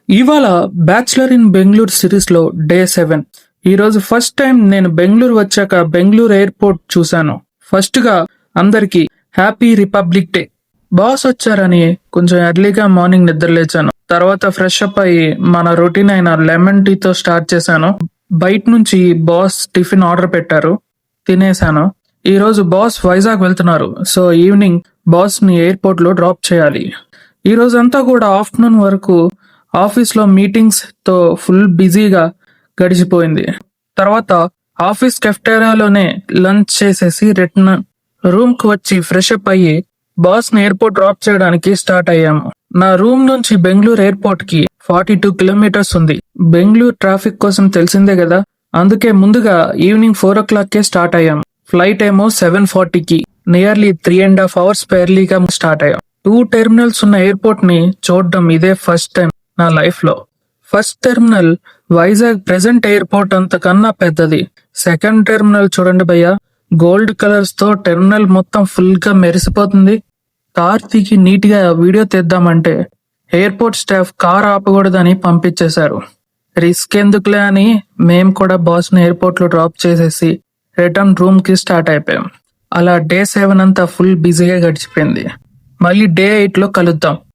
ఇవాళ bachelor in Bengaluru series లో day 7. ఈ రోజు ఫస్ట్ టైం నేను బెంగళూరు వచ్చాక బెంగళూరు ఎయిర్పోర్ట్ చూశాను. ఫస్ట్ గా అందరికి హ్యాపీ రిపబ్లిక్ డే. బాస్ వచ్చారని కొంచెం ఎర్లీగా మార్నింగ్ నిద్రలేచాను. తర్వాత ఫ్రెష్ అప్ అయ్యి మన రొటీన్ అయిన లెమన్ టీతో స్టార్ట్ చేశాను. బయట నుంచి బాస్ టిఫిన్ ఆర్డర్ పెట్టారు, తినేశాను. ఈ రోజు బాస్ వైజాగ్ వెళ్తున్నారు, సో ఈవినింగ్ బాస్ ని ఎయిర్పోర్ట్ లో డ్రాప్ చేయాలి. ఈ రోజంతా కూడా ఆఫ్టర్నూన్ వరకు ఆఫీస్ లో మీటింగ్స్ తో ఫుల్ బిజీగా గడిచిపోయింది. తర్వాత ఆఫీస్ కెఫ్టేరియాలోనే లంచ్ చేసేసి రిటర్న్ రూమ్ కు వచ్చి ఫ్రెష్ అప్ అయ్యి బాస్ ని ఎయిర్పోర్ట్ డ్రాప్ చేయడానికి స్టార్ట్ అయ్యాము. నా రూమ్ నుంచి బెంగళూరు ఎయిర్పోర్ట్ కి 42 కిలోమీటర్స్ ఉంది. బెంగళూరు ట్రాఫిక్ కోసం తెలిసిందే కదా, అందుకే ముందుగా ఈవినింగ్ 4 o'clock కే స్టార్ట్ అయ్యాం. ఫ్లైట్ ఏమో 7:40కి. నియర్లీ 3.5 hours ఎర్లీగా స్టార్ట్ అయ్యాం. 2 టెర్మినల్స్ ఉన్న ఎయిర్పోర్ట్ ని చూడడం ఇదే ఫస్ట్ టైం నా లైఫ్ లో. First terminal Vizag present airport అంతకన్నా పెద్దది. సెకండ్ టెర్మినల్ చూడండి భయ్యా, గోల్డ్ కలర్స్ తో టెర్మినల్ మొత్తం ఫుల్ గా మెరిసిపోతుంది. కార్ దిగి నీట్ గా వీడియో తీద్దామంటే ఎయిర్పోర్ట్ స్టాఫ్ కార్ ఆపకూడదని పంపించేశారు. రిస్క్ ఎందుకులే అని మేము కూడా బాస్ ని ఎయిర్పోర్ట్ లో డ్రాప్ చేసేసి రిటర్న్ రూమ్ కి స్టార్ట్ అయిపోయాం. అలా డే 7 అంతా ఫుల్ బిజీగా గడిచిపోయింది. మళ్ళీ డే 8 లో కలుద్దాం.